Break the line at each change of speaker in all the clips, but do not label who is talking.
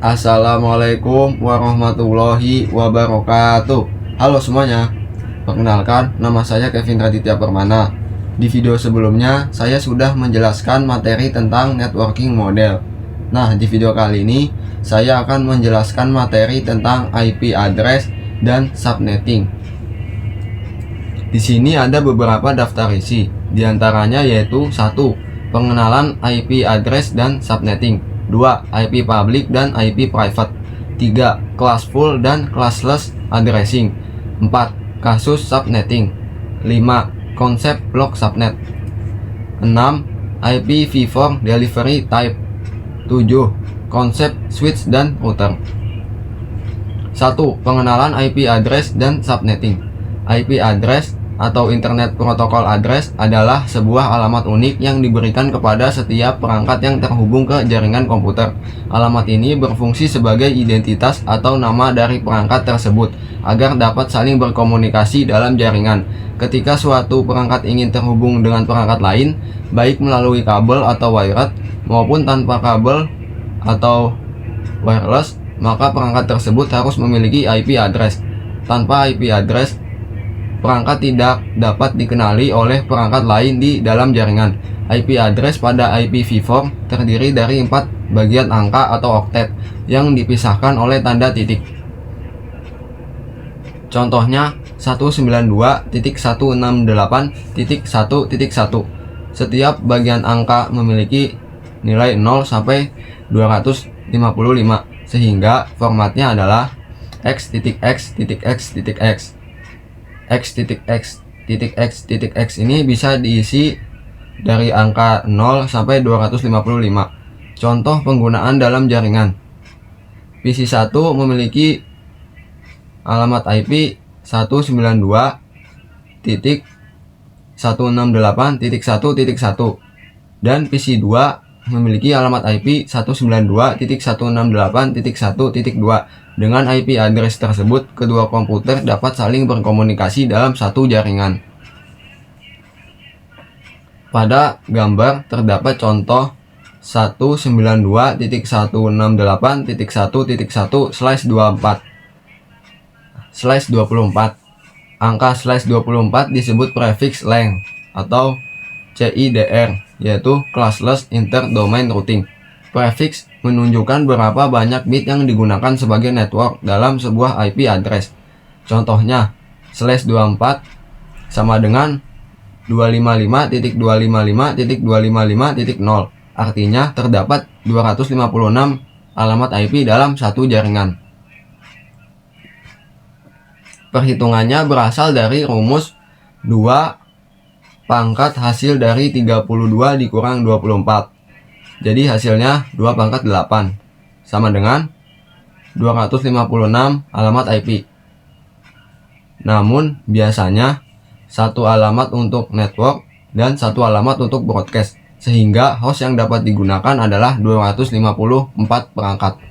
Assalamualaikum warahmatullahi wabarakatuh. Halo semuanya, perkenalkan nama saya Kevin Raditya Permana. Di video sebelumnya saya sudah menjelaskan materi tentang networking model. Nah, di video kali ini saya akan menjelaskan materi tentang IP address dan subnetting. Di sini ada beberapa daftar isi, diantaranya yaitu 1. Pengenalan IP address dan subnetting. 2. IP public dan IP private. 3. Classful dan classless addressing. 4. Kasus subnetting. 5. Konsep block subnet. 6. IPv4 delivery type. 7. Konsep switch dan router. 1. Pengenalan IP address dan subnetting. IP address atau Internet Protocol Address adalah sebuah alamat unik yang diberikan kepada setiap perangkat yang terhubung ke jaringan komputer. Alamat ini berfungsi sebagai identitas atau nama dari perangkat tersebut agar dapat saling berkomunikasi dalam jaringan. Ketika suatu perangkat ingin terhubung dengan perangkat lain, baik melalui kabel atau wired maupun tanpa kabel atau wireless, maka perangkat tersebut harus memiliki IP address. Tanpa IP address, perangkat tidak dapat dikenali oleh perangkat lain di dalam jaringan. IP address pada IPv4 terdiri dari 4 bagian angka atau oktet yang dipisahkan oleh tanda titik. Contohnya 192.168.1.1. Setiap bagian angka memiliki nilai 0 sampai 255, sehingga formatnya adalah x.x.x.x. x.x.x.x ini bisa diisi dari angka 0 sampai 255. Contoh penggunaan dalam jaringan. PC1 memiliki alamat IP 192.168.1.1 dan PC2 memiliki alamat IP 192.168.1.2. Dengan IP address tersebut, kedua komputer dapat saling berkomunikasi dalam satu jaringan. Pada gambar terdapat contoh 192.168.1.1/24. Angka /24 disebut prefix length atau CIDR, yaitu classless interdomain routing. Prefix menunjukkan berapa banyak bit yang digunakan sebagai network dalam sebuah IP address. Contohnya, /24 sama dengan 255.255.255.0. Artinya terdapat 256 alamat IP dalam satu jaringan. Perhitungannya berasal dari rumus 2 pangkat hasil dari 32 dikurang 24. Jadi hasilnya 2 pangkat 8 sama dengan 256 alamat IP. Namun biasanya satu alamat untuk network dan satu alamat untuk broadcast, sehingga host yang dapat digunakan adalah 254 perangkat.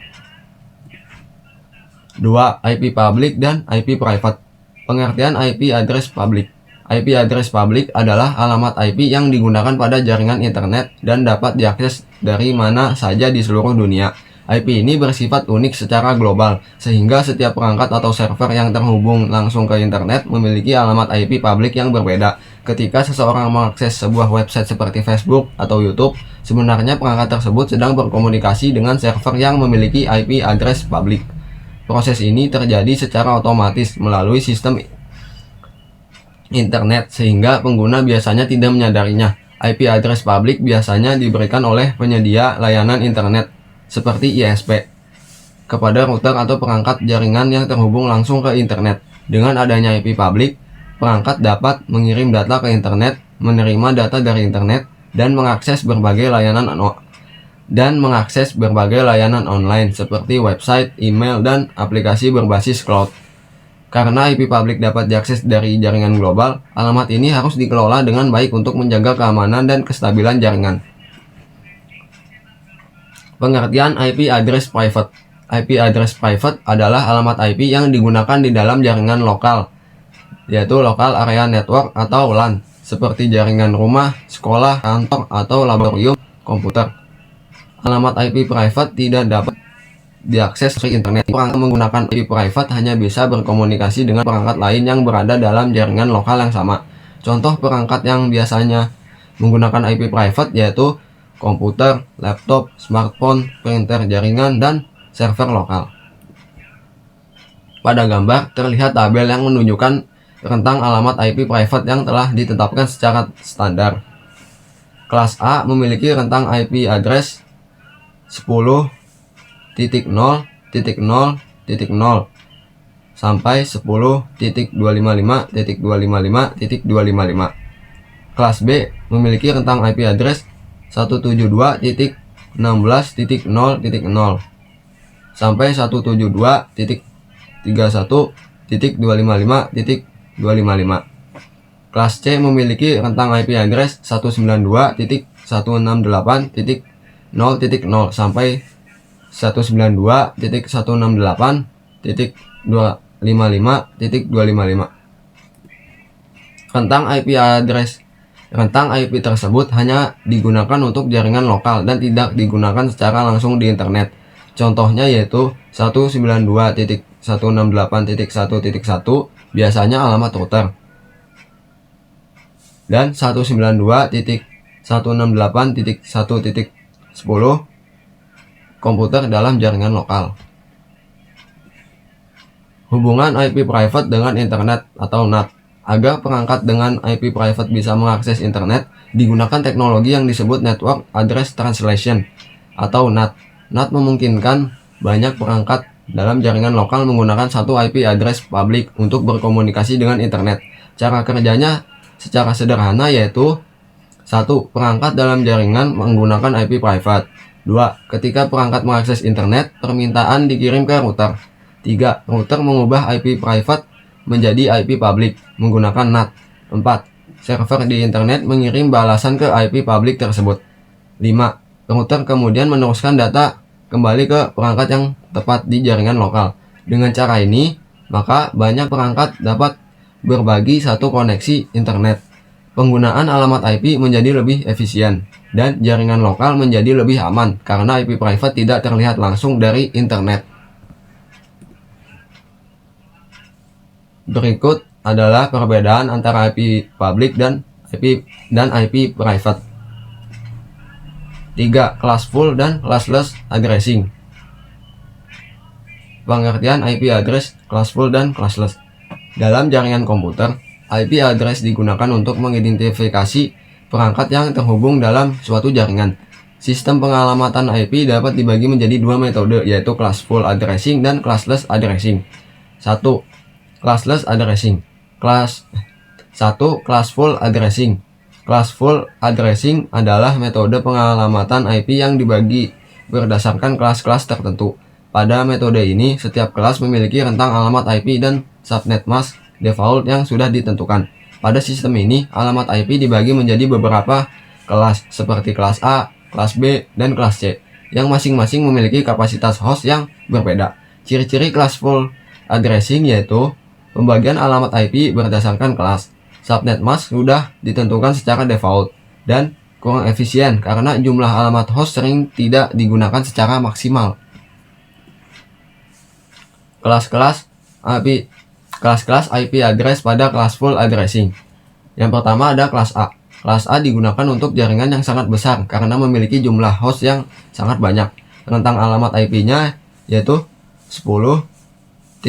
2. IP public dan IP private. Pengertian IP address public. IP address public adalah alamat IP yang digunakan pada jaringan internet dan dapat diakses dari mana saja di seluruh dunia. IP ini bersifat unik secara global, sehingga setiap perangkat atau server yang terhubung langsung ke internet memiliki alamat IP public yang berbeda. Ketika seseorang mengakses sebuah website seperti Facebook atau YouTube, sebenarnya perangkat tersebut sedang berkomunikasi dengan server yang memiliki IP address public. Proses ini terjadi secara otomatis melalui sistem internet, sehingga pengguna biasanya tidak menyadarinya. IP address public biasanya diberikan oleh penyedia layanan internet seperti ISP kepada router atau perangkat jaringan yang terhubung langsung ke internet. Dengan adanya IP public, perangkat dapat mengirim data ke internet, menerima data dari internet, dan mengakses berbagai layanan online seperti website, email, dan aplikasi berbasis cloud. Karena IP public dapat diakses dari jaringan global, alamat ini harus dikelola dengan baik untuk menjaga keamanan dan kestabilan jaringan. Pengertian IP address private. IP address private adalah alamat IP yang digunakan di dalam jaringan lokal, yaitu local area network atau LAN, seperti jaringan rumah, sekolah, kantor, atau laboratorium komputer. Alamat IP private tidak dapat diakses dari internet. Perangkat menggunakan IP private hanya bisa berkomunikasi dengan perangkat lain yang berada dalam jaringan lokal yang sama. Contoh perangkat yang biasanya menggunakan IP private yaitu komputer, laptop, smartphone, printer jaringan, dan server lokal. Pada gambar terlihat tabel yang menunjukkan rentang alamat IP private yang telah ditetapkan secara standar. Kelas A memiliki rentang IP address 10.0.0.0 sampai 10.255.255.255. Kelas B memiliki rentang IP address 172.16.0.0 sampai 172.31.255.255. Kelas C memiliki rentang IP address 192.168.0.0 sampai 192.168.255.255. Rentang IP tersebut hanya digunakan untuk jaringan lokal dan tidak digunakan secara langsung di internet. Contohnya yaitu 192.168.1.1 biasanya alamat router dan 192.168.1.10 komputer dalam jaringan lokal. Hubungan IP private dengan internet atau NAT. Agar perangkat dengan IP private bisa mengakses internet, digunakan teknologi yang disebut Network Address Translation atau NAT. NAT memungkinkan banyak perangkat dalam jaringan lokal menggunakan satu IP address publik untuk berkomunikasi dengan internet. Cara kerjanya secara sederhana yaitu 1. Perangkat dalam jaringan menggunakan IP private. 2. Ketika perangkat mengakses internet, permintaan dikirim ke router. 3. Router mengubah IP private menjadi IP publik menggunakan NAT. 4. Server di internet mengirim balasan ke IP publik tersebut. 5. Router kemudian meneruskan data kembali ke perangkat yang tepat di jaringan lokal. Dengan cara ini, maka banyak perangkat dapat berbagi satu koneksi internet. Penggunaan alamat IP menjadi lebih efisien dan jaringan lokal menjadi lebih aman karena IP private tidak terlihat langsung dari internet. Berikut adalah perbedaan antara IP public dan IP private. 3. Classful dan classless addressing. Pengertian IP address classful dan classless. Dalam jaringan komputer, IP address digunakan untuk mengidentifikasi perangkat yang terhubung dalam suatu jaringan. Sistem pengalamatan IP dapat dibagi menjadi dua metode, yaitu classful addressing dan classless addressing. 1. Classless addressing. 1. Classful addressing. Classful addressing adalah metode pengalamatan IP yang dibagi berdasarkan kelas-kelas tertentu. Pada metode ini, setiap kelas memiliki rentang alamat IP dan subnet mask default yang sudah ditentukan. Pada sistem ini, alamat IP dibagi menjadi beberapa kelas seperti kelas A, kelas B, dan kelas C, yang masing-masing memiliki kapasitas host yang berbeda. Ciri-ciri classful addressing yaitu pembagian alamat IP berdasarkan kelas. Subnet mask sudah ditentukan secara default dan kurang efisien karena jumlah alamat host sering tidak digunakan secara maksimal. Kelas-kelas IP address pada classful addressing. Yang pertama ada kelas A. Kelas A digunakan untuk jaringan yang sangat besar karena memiliki jumlah host yang sangat banyak. Rentang alamat IP-nya yaitu 10.0.0.0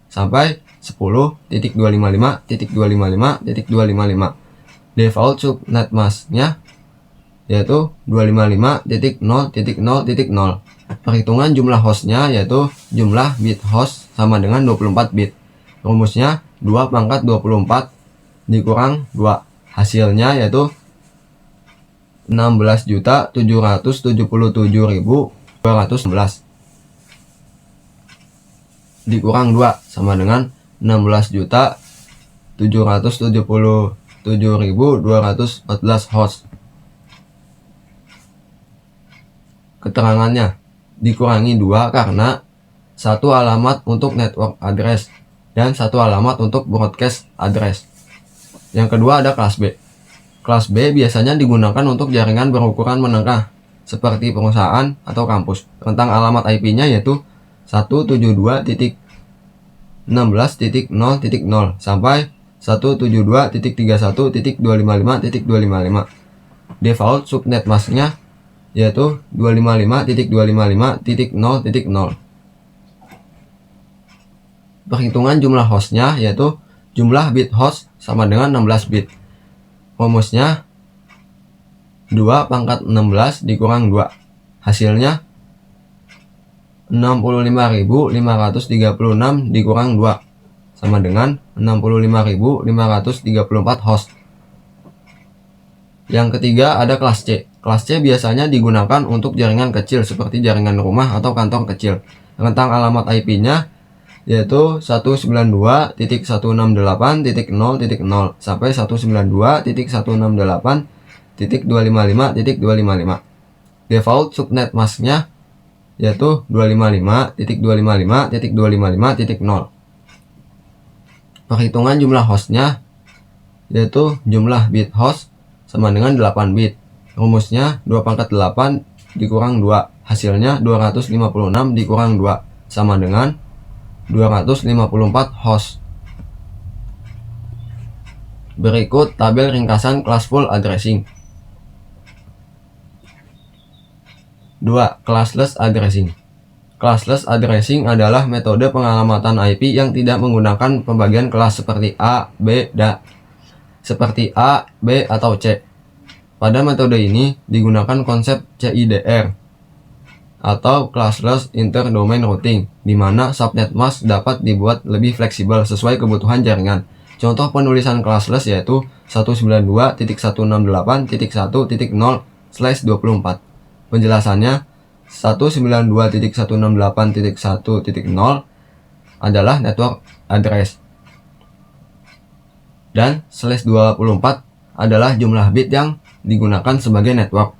sampai 10.255.255.255. Default subnet mask-nya yaitu 255.0.0.0. Perhitungan jumlah hostnya yaitu jumlah bit host sama dengan 24 bit. Rumusnya 2 pangkat 24 dikurang 2. Hasilnya yaitu 16.777.211 dikurang 2 sama dengan 16.777.214 host. Keterangannya dikurangi 2 karena satu alamat untuk network address dan satu alamat untuk broadcast address. Yang kedua ada kelas B. Kelas B biasanya digunakan untuk jaringan berukuran menengah seperti perusahaan atau kampus. Rentang alamat IP-nya yaitu 172.16.0.0 sampai 172.31.255.255. Default subnet masknya yaitu 255.255.0.0. Perhitungan jumlah hostnya yaitu jumlah bit host sama dengan 16 bit. Rumusnya 2 pangkat 16 dikurang 2. Hasilnya 65.536 dikurang 2 sama dengan 65.534 host. Yang ketiga ada kelas C. Kelas C biasanya digunakan untuk jaringan kecil seperti jaringan rumah atau kantor kecil. Rentang alamat IP-nya yaitu 192.168.0.0 sampai 192.168.255.255. Default subnet masknya yaitu 255.255.255.0. Perhitungan jumlah hostnya yaitu jumlah bit host sama dengan 8 bit. Rumusnya 2 pangkat 8 dikurang 2. Hasilnya 256 dikurang 2 sama dengan 254 host. Berikut tabel ringkasan classful addressing. 2. Classless addressing. Classless addressing adalah metode pengalamatan IP yang tidak menggunakan pembagian kelas seperti A, B, atau C. Pada metode ini digunakan konsep CIDR atau Classless Inter-Domain Routing, di mana subnet mask dapat dibuat lebih fleksibel sesuai kebutuhan jaringan. Contoh penulisan classless yaitu 192.168.1.0/24. Penjelasannya 192.168.1.0 adalah network address dan /24 adalah jumlah bit yang digunakan sebagai network.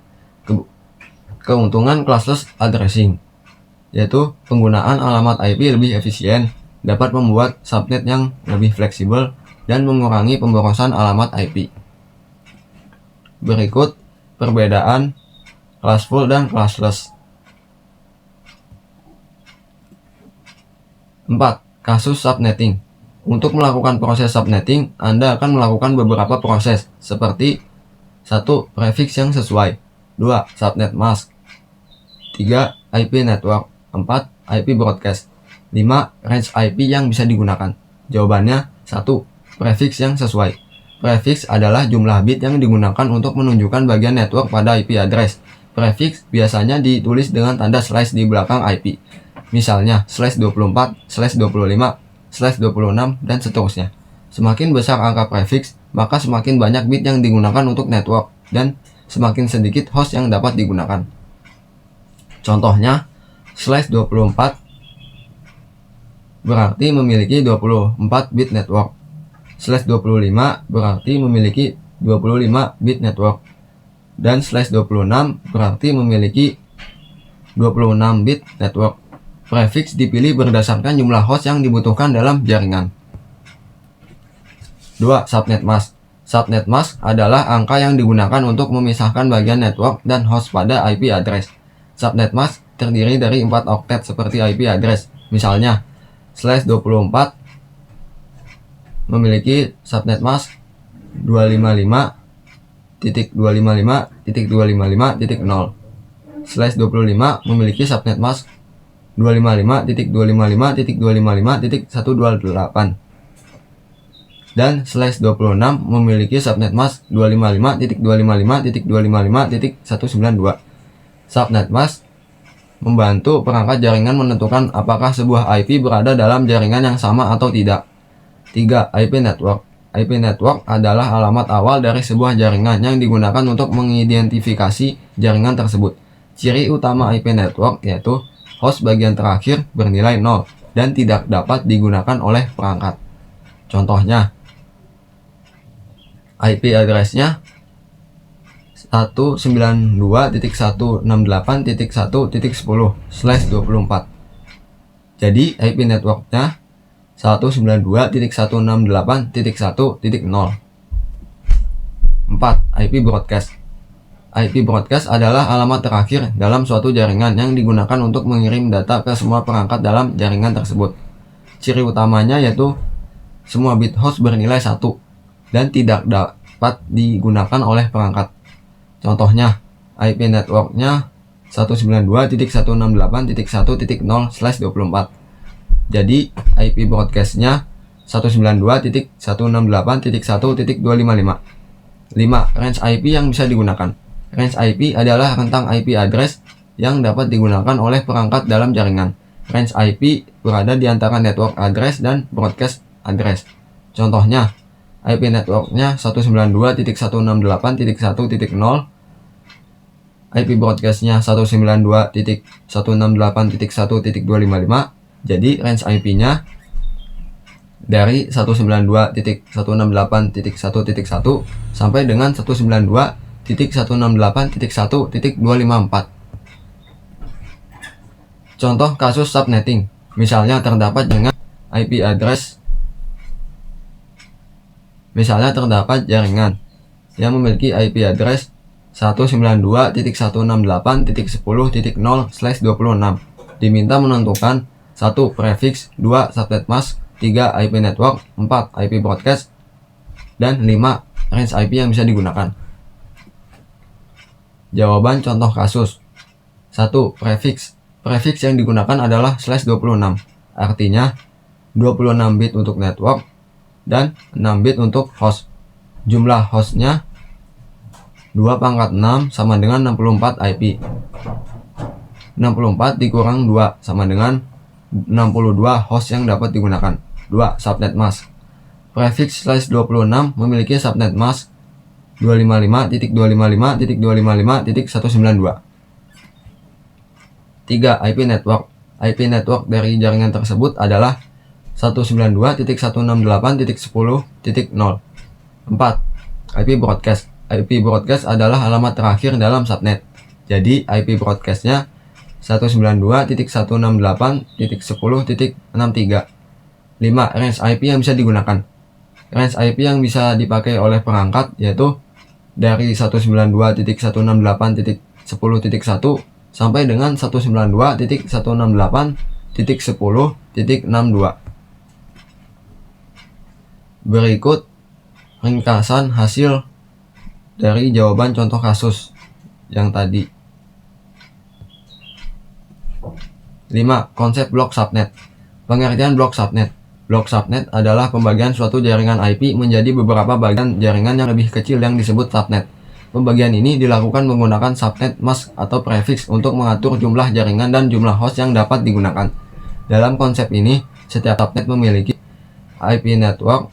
Keuntungan classless addressing yaitu penggunaan alamat IP lebih efisien, dapat membuat subnet yang lebih fleksibel, dan mengurangi pemborosan alamat IP. Berikut perbedaan classful dan classless. 4. Kasus subnetting. Untuk melakukan proses subnetting, Anda akan melakukan beberapa proses seperti 1. Prefix yang sesuai, 2. Subnet mask, 3. IP network, 4. IP broadcast, 5. Range IP yang bisa digunakan. Jawabannya 1. Prefix yang sesuai. Prefix adalah jumlah bit yang digunakan untuk menunjukkan bagian network pada IP address. Prefix biasanya ditulis dengan tanda slash di belakang IP. Misalnya /24, /25, /26, dan seterusnya. Semakin besar angka prefix, maka semakin banyak bit yang digunakan untuk network, dan semakin sedikit host yang dapat digunakan. Contohnya, /24 berarti memiliki 24 bit network. /25 berarti memiliki 25 bit network. Dan /26 berarti memiliki 26 bit network. Prefix dipilih berdasarkan jumlah host yang dibutuhkan dalam jaringan. 2. Subnet mask. Subnet mask adalah angka yang digunakan untuk memisahkan bagian network dan host pada IP address. Subnet mask terdiri dari 4 oktet seperti IP address. Misalnya, /24 memiliki subnet mask 255.255.255.0. /25 memiliki subnet mask 255.255.255.128. Dan /26 memiliki subnet mask 255.255.255.192. Subnet mask membantu perangkat jaringan menentukan apakah sebuah IP berada dalam jaringan yang sama atau tidak. 3. IP network. IP network adalah alamat awal dari sebuah jaringan yang digunakan untuk mengidentifikasi jaringan tersebut. Ciri utama IP network yaitu host bagian terakhir bernilai 0 dan tidak dapat digunakan oleh perangkat. Contohnya, IP address-nya 192.168.1.10/24. Jadi IP networknya 192.168.1.0. 4. IP broadcast. IP broadcast adalah alamat terakhir dalam suatu jaringan yang digunakan untuk mengirim data ke semua perangkat dalam jaringan tersebut. Ciri utamanya yaitu semua bit host bernilai 1 dan tidak dapat digunakan oleh perangkat. Contohnya, IP networknya 192.168.1.0/24. Jadi, IP broadcastnya 192.168.1.255. 5. Range IP yang bisa digunakan. Range IP adalah rentang IP address yang dapat digunakan oleh perangkat dalam jaringan. Range IP berada di antara network address dan broadcast address. Contohnya, IP networknya 192.168.1.0, IP broadcastnya 192.168.1.255. Jadi range IP-nya dari 192.168.1.1 sampai dengan 192.168.1.254. Contoh kasus subnetting, misalnya terdapat jaringan yang memiliki IP address 192.168.10.0/26. Diminta menentukan 1. Prefix, 2. Subnet mask, 3. IP network, 4. IP broadcast, dan 5. Range IP yang bisa digunakan. Jawaban contoh kasus. 1. Prefix. Prefix yang digunakan adalah /26, artinya 26 bit untuk network dan 6 bit untuk host. Jumlah hostnya 2/6 sama dengan 64 IP. 64 dikurang 2 sama dengan 62 host yang dapat digunakan. 2. Subnet mask. Prefix /26 memiliki subnet mask 255.255.255.192. 3. IP network. IP network dari jaringan tersebut adalah 192.168.10.0. 4. IP broadcast. IP broadcast adalah alamat terakhir dalam subnet. Jadi IP broadcastnya 192.168.10.63. 5. Range IP yang bisa digunakan. Range IP yang bisa dipakai oleh perangkat yaitu dari 192.168.10.1 sampai dengan 192.168.10.62. Berikut ringkasan hasil dari jawaban contoh kasus yang tadi. 5. Konsep blok subnet. Pengertian blok subnet. Blok subnet adalah pembagian suatu jaringan IP menjadi beberapa bagian jaringan yang lebih kecil yang disebut subnet. Pembagian ini dilakukan menggunakan subnet mask atau prefix untuk mengatur jumlah jaringan dan jumlah host yang dapat digunakan. Dalam konsep ini, setiap subnet memiliki IP network,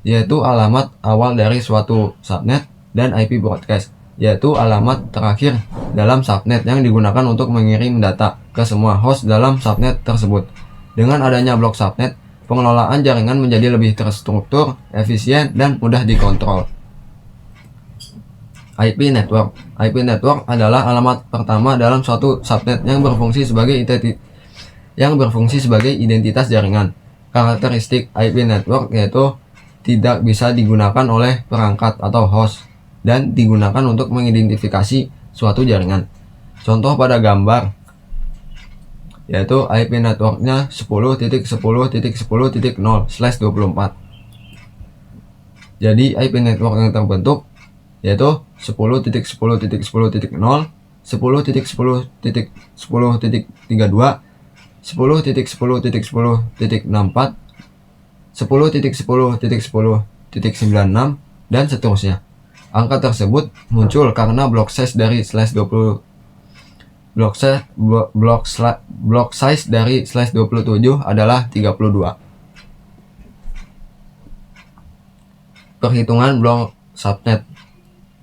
yaitu alamat awal dari suatu subnet, dan IP broadcast, yaitu alamat terakhir dalam subnet yang digunakan untuk mengirim data ke semua host dalam subnet tersebut. Dengan adanya blok subnet, pengelolaan jaringan menjadi lebih terstruktur, efisien, dan mudah dikontrol. IP network. IP network adalah alamat pertama dalam suatu subnet yang berfungsi sebagai identitas jaringan. Karakteristik IP network yaitu tidak bisa digunakan oleh perangkat atau host dan digunakan untuk mengidentifikasi suatu jaringan. Contoh pada gambar yaitu IP networknya 10.10.10.0/24. Jadi IP network yang terbentuk yaitu 10.10.10.0, 10.10.10.32, 10.10.10.64, 10.10.10.96, dan seterusnya. Angka tersebut muncul karena block size dari /27 adalah 32. Perhitungan blok subnet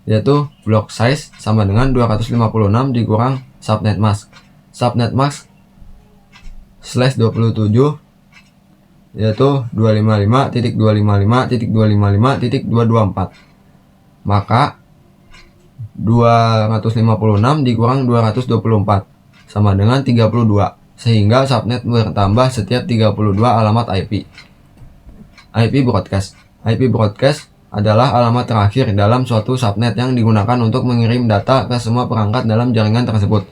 yaitu block size sama dengan 256 dikurang subnet mask. Subnet mask /27 yaitu 255.255.254. Maka 256 dikurang 224 sama dengan 32, sehingga subnet bertambah setiap 32 alamat IP. IP broadcast. IP broadcast adalah alamat terakhir dalam suatu subnet yang digunakan untuk mengirim data ke semua perangkat dalam jaringan tersebut.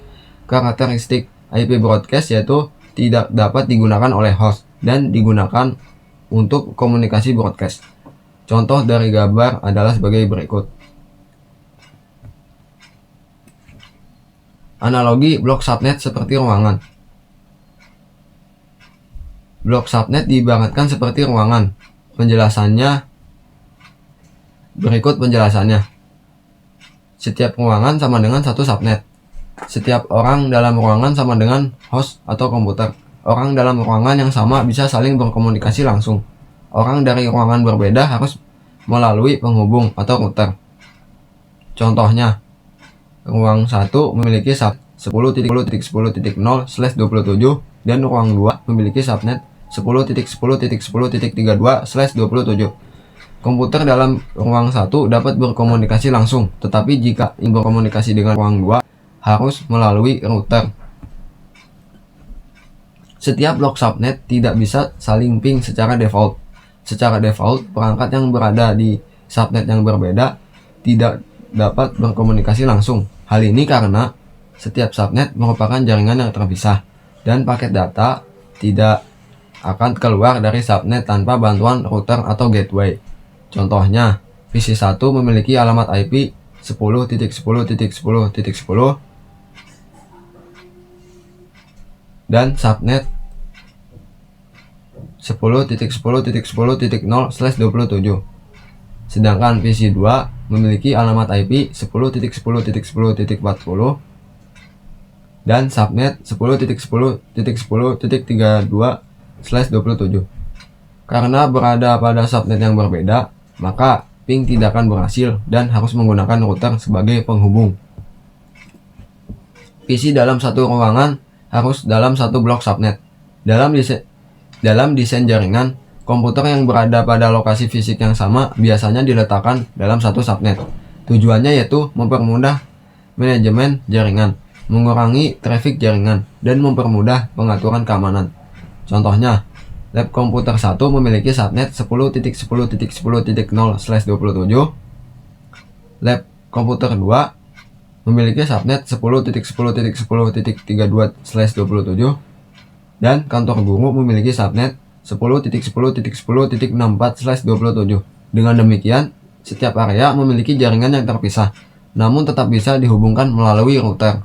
Karakteristik IP broadcast yaitu tidak dapat digunakan oleh host dan digunakan untuk komunikasi broadcast. Contoh dari gambar adalah sebagai berikut. Analogi blok subnet seperti ruangan. Blok subnet diibaratkan seperti ruangan. Penjelasannya berikut penjelasannya. Setiap ruangan sama dengan satu subnet. Setiap orang dalam ruangan sama dengan host atau komputer. Orang dalam ruangan yang sama bisa saling berkomunikasi langsung. Orang dari ruangan berbeda harus melalui penghubung atau router. Contohnya, ruang 1 memiliki subnet 10.10.10.0/27 dan ruang 2 memiliki subnet 10.10.10.32/27. Komputer dalam ruang 1 dapat berkomunikasi langsung, tetapi jika ingin berkomunikasi dengan ruang 2 harus melalui router. Setiap blok subnet tidak bisa saling ping secara default. Secara default, perangkat yang berada di subnet yang berbeda tidak dapat berkomunikasi langsung. Hal ini karena setiap subnet merupakan jaringan yang terpisah dan paket data tidak akan keluar dari subnet tanpa bantuan router atau gateway. Contohnya, PC 1 memiliki alamat IP 10.10.10.10 dan subnet 10.10.10.0/27. Sedangkan PC 2 memiliki alamat IP 10.10.10.40 dan subnet 10.10.10.32/27. Karena berada pada subnet yang berbeda, maka ping tidak akan berhasil dan harus menggunakan router sebagai penghubung. PC dalam satu ruangan harus dalam satu blok subnet. Dalam desain jaringan, komputer yang berada pada lokasi fisik yang sama biasanya diletakkan dalam satu subnet. Tujuannya yaitu mempermudah manajemen jaringan, mengurangi traffic jaringan, dan mempermudah pengaturan keamanan. Contohnya, lab komputer 1 memiliki subnet 10.10.10.0/27. Lab komputer 2 memiliki subnet 10.10.10.32/27. Dan kantor guru memiliki subnet 10.10.10.64/27. Dengan demikian, setiap area memiliki jaringan yang terpisah, namun tetap bisa dihubungkan melalui router.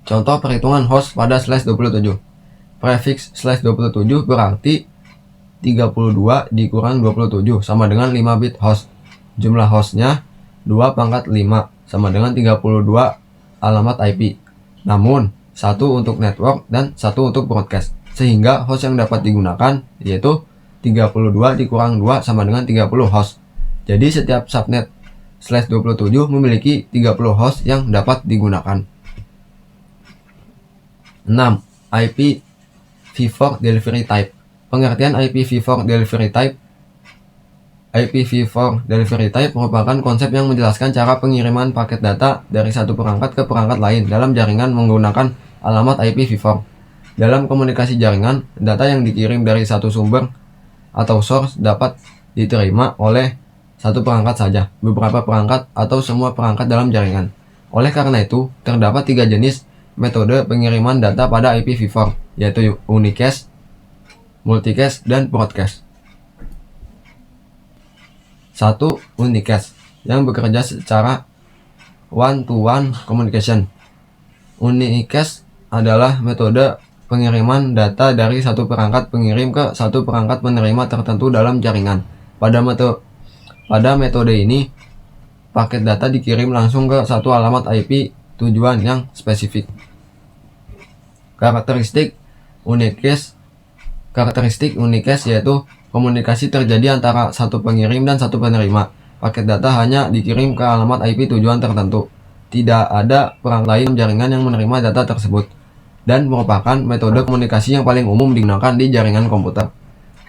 Contoh perhitungan host pada /27. Prefiks /27 berarti 32 dikurang 27 sama dengan 5 bit host. Jumlah hostnya 2/5 sama dengan 32 alamat IP. Namun, satu untuk network dan satu untuk broadcast. Sehingga host yang dapat digunakan yaitu 32 dikurang 2 sama dengan 30 host. Jadi setiap subnet /27 memiliki 30 host yang dapat digunakan. 6. IPv4 Delivery Type. Pengertian IPv4 Delivery Type. IPv4 Delivery Type merupakan konsep yang menjelaskan cara pengiriman paket data dari satu perangkat ke perangkat lain dalam jaringan menggunakan alamat IPv4. Dalam komunikasi jaringan, data yang dikirim dari satu sumber atau source dapat diterima oleh satu perangkat saja, beberapa perangkat, atau semua perangkat dalam jaringan. Oleh karena itu, terdapat 3 jenis metode pengiriman data pada IPv4, yaitu unicast, multicast, dan broadcast. 1. Unicast, yang bekerja secara one-to-one communication. Unicast adalah metode pengiriman data dari satu perangkat pengirim ke satu perangkat penerima tertentu dalam jaringan. Pada metode ini, paket data dikirim langsung ke satu alamat IP tujuan yang spesifik. Karakteristik unicast yaitu komunikasi terjadi antara satu pengirim dan satu penerima. Paket data hanya dikirim ke alamat IP tujuan tertentu. Tidak ada perangkat lain jaringan yang menerima data tersebut, dan merupakan metode komunikasi yang paling umum digunakan di jaringan komputer.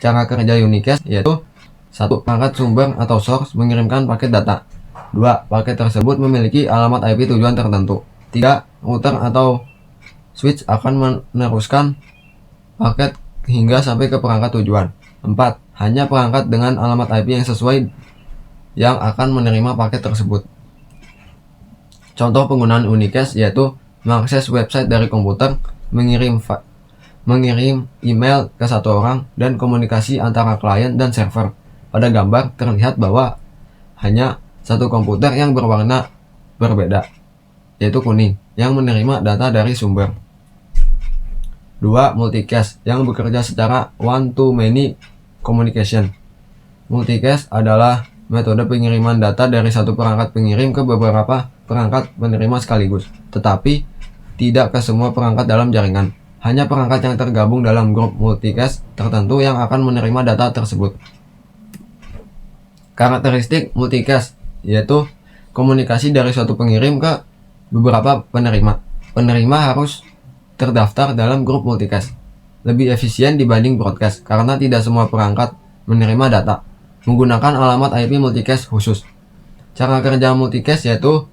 Cara kerja unicast yaitu 1. Perangkat sumber atau source mengirimkan paket data. 2. Paket tersebut memiliki alamat IP tujuan tertentu. 3. Router atau switch akan meneruskan paket hingga sampai ke perangkat tujuan. 4. hanya perangkat dengan alamat IP yang sesuai yang akan menerima paket tersebut. Contoh penggunaan unicast yaitu mengakses website dari komputer, mengirim email ke satu orang, dan komunikasi antara klien dan server. Pada gambar terlihat bahwa hanya satu komputer yang berwarna berbeda, yaitu kuning, yang menerima data dari sumber. 2. Multicast yang bekerja secara one-to-many communication. Multicast adalah metode pengiriman data dari satu perangkat pengirim ke beberapa perangkat penerima sekaligus, tetapi tidak ke semua perangkat dalam jaringan. Hanya perangkat yang tergabung dalam grup multicast tertentu yang akan menerima data tersebut. Karakteristik multicast yaitu komunikasi dari suatu pengirim ke beberapa penerima. Penerima harus terdaftar dalam grup multicast. Lebih efisien dibanding broadcast karena tidak semua perangkat menerima data. Menggunakan alamat IP multicast khusus. Cara kerja multicast yaitu: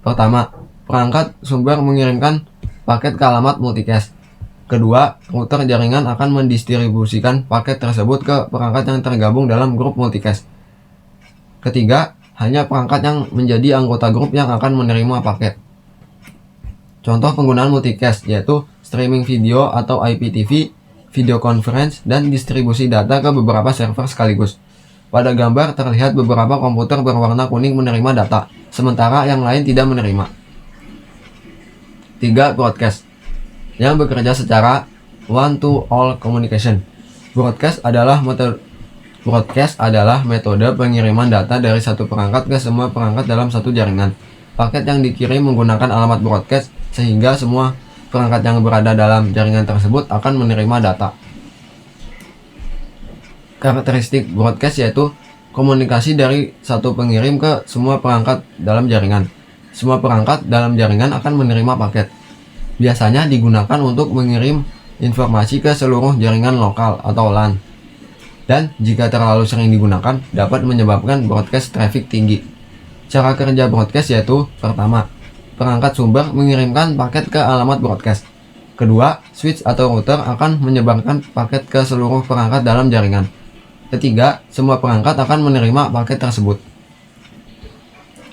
pertama, perangkat sumber mengirimkan paket ke alamat multicast. Kedua, router jaringan akan mendistribusikan paket tersebut ke perangkat yang tergabung dalam grup multicast. Ketiga, hanya perangkat yang menjadi anggota grup yang akan menerima paket. Contoh penggunaan multicast yaitu streaming video atau IPTV, video conference, dan distribusi data ke beberapa server sekaligus. Pada gambar terlihat beberapa komputer berwarna kuning menerima data, sementara yang lain tidak menerima. 3. Broadcast yang bekerja secara one-to-all communication. Broadcast adalah metode pengiriman data dari satu perangkat ke semua perangkat dalam satu jaringan. Paket yang dikirim menggunakan alamat broadcast sehingga semua perangkat yang berada dalam jaringan tersebut akan menerima data. Karakteristik broadcast yaitu komunikasi dari satu pengirim ke semua perangkat dalam jaringan. Semua perangkat dalam jaringan akan menerima paket. Biasanya digunakan untuk mengirim informasi ke seluruh jaringan lokal atau LAN. Dan jika terlalu sering digunakan, dapat menyebabkan broadcast traffic tinggi. Cara kerja broadcast yaitu: pertama, perangkat sumber mengirimkan paket ke alamat broadcast. Kedua, switch atau router akan menyebarkan paket ke seluruh perangkat dalam jaringan. Ketiga, semua perangkat akan menerima paket tersebut.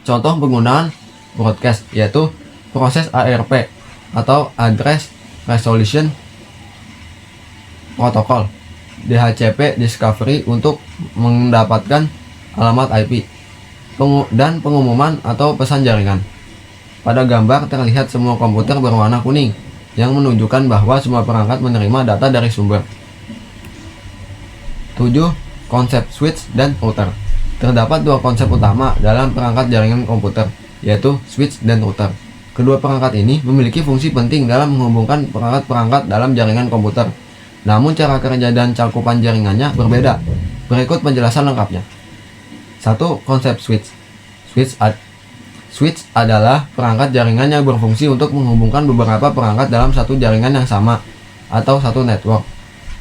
Contoh penggunaan broadcast yaitu proses ARP atau Address Resolution Protocol, DHCP discovery untuk mendapatkan alamat IP, dan pengumuman atau pesan jaringan. Pada gambar terlihat semua komputer berwarna kuning yang menunjukkan bahwa semua perangkat menerima data dari sumber. 7. Konsep switch dan router. Terdapat dua konsep utama dalam perangkat jaringan komputer, yaitu switch dan router. Kedua perangkat ini memiliki fungsi penting dalam menghubungkan perangkat-perangkat dalam jaringan komputer. Namun cara kerja dan cakupan jaringannya berbeda. Berikut penjelasan lengkapnya. 1. Konsep switch. Switch adalah perangkat jaringan yang berfungsi untuk menghubungkan beberapa perangkat dalam satu jaringan yang sama atau satu network.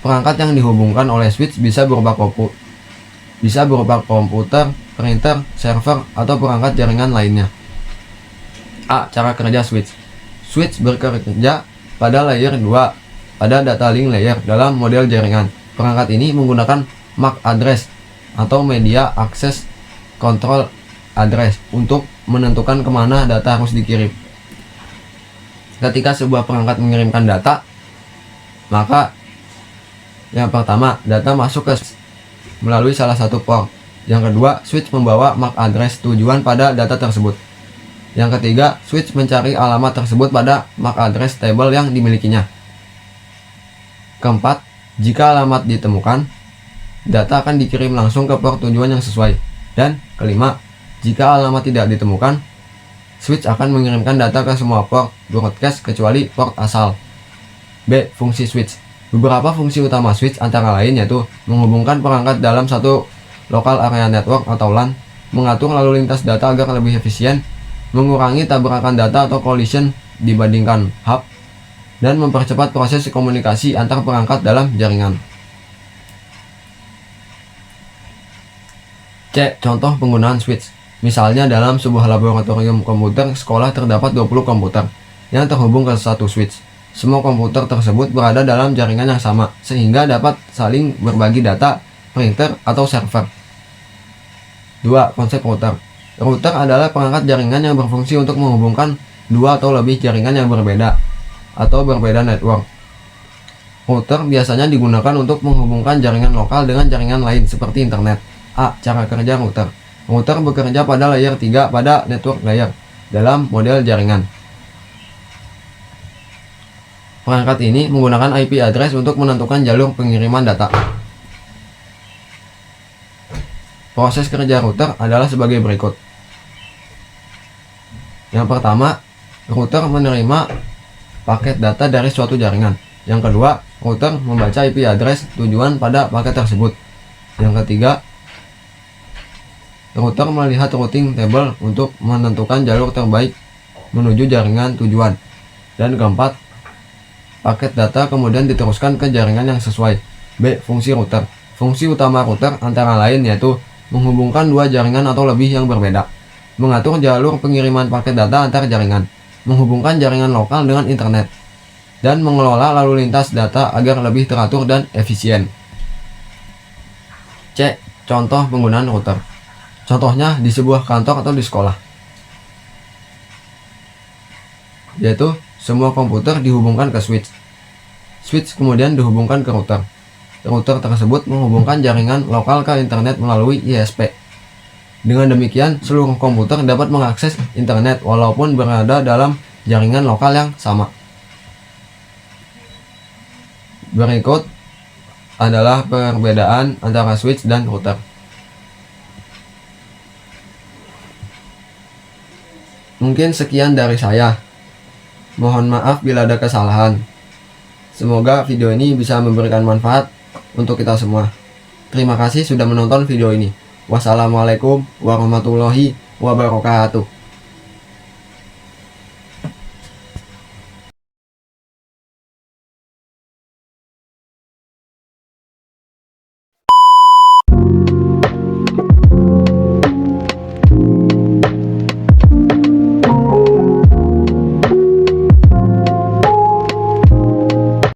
Perangkat yang dihubungkan oleh switch bisa berupa komputer, printer, server, atau perangkat jaringan lainnya. A. Cara kerja switch. Switch bekerja pada layer 2, pada data link layer dalam model jaringan. Perangkat ini menggunakan MAC address atau media access control address untuk menentukan kemana data harus dikirim. Ketika sebuah perangkat mengirimkan data, maka yang pertama, data masuk ke melalui salah satu port. Yang kedua, switch membawa MAC address tujuan pada data tersebut. Yang ketiga, switch mencari alamat tersebut pada MAC address table yang dimilikinya. Keempat, jika alamat ditemukan, data akan dikirim langsung ke port tujuan yang sesuai. Dan kelima, jika alamat tidak ditemukan, switch akan mengirimkan data ke semua port broadcast kecuali port asal. B. Fungsi switch. Beberapa fungsi utama switch antara lain yaitu menghubungkan perangkat dalam satu lokal area network atau LAN, mengatur lalu lintas data agar lebih efisien, mengurangi tabrakan data atau collision dibandingkan hub, dan mempercepat proses komunikasi antar perangkat dalam jaringan. C. Contoh penggunaan switch. Misalnya dalam sebuah laboratorium komputer sekolah terdapat 20 komputer yang terhubung ke satu switch. Semua komputer tersebut berada dalam jaringan yang sama sehingga dapat saling berbagi data printer, atau server. 2. Konsep router. Router adalah perangkat jaringan yang berfungsi untuk menghubungkan dua atau lebih jaringan yang berbeda atau berbeda network. Router biasanya digunakan untuk menghubungkan jaringan lokal dengan jaringan lain seperti internet. A. Cara kerja router. Router bekerja pada layer 3 pada network layer dalam model jaringan. Perangkat ini menggunakan IP address untuk menentukan jalur pengiriman data. Proses kerja router adalah sebagai berikut. Yang pertama, router menerima paket data dari suatu jaringan. Yang kedua, router membaca IP address tujuan pada paket tersebut. Yang ketiga, router melihat routing table untuk menentukan jalur terbaik menuju jaringan tujuan. Dan keempat, paket data kemudian diteruskan ke jaringan yang sesuai. B. Fungsi router. Fungsi utama router antara lain yaitu menghubungkan dua jaringan atau lebih yang berbeda, mengatur jalur pengiriman paket data antar jaringan, menghubungkan jaringan lokal dengan internet, dan mengelola lalu lintas data agar lebih teratur dan efisien. C. Contoh penggunaan router. Contohnya di sebuah kantor atau di sekolah, yaitu semua komputer dihubungkan ke switch. Switch kemudian dihubungkan ke router. Router tersebut menghubungkan jaringan lokal ke internet melalui ISP. Dengan demikian, seluruh komputer dapat mengakses internet walaupun berada dalam jaringan lokal yang sama. Berikut adalah perbedaan antara switch dan router. Mungkin sekian dari saya. Mohon maaf bila ada kesalahan. Semoga video ini bisa memberikan manfaat untuk kita semua. Terima kasih sudah menonton video ini. Wassalamualaikum warahmatullahi wabarakatuh.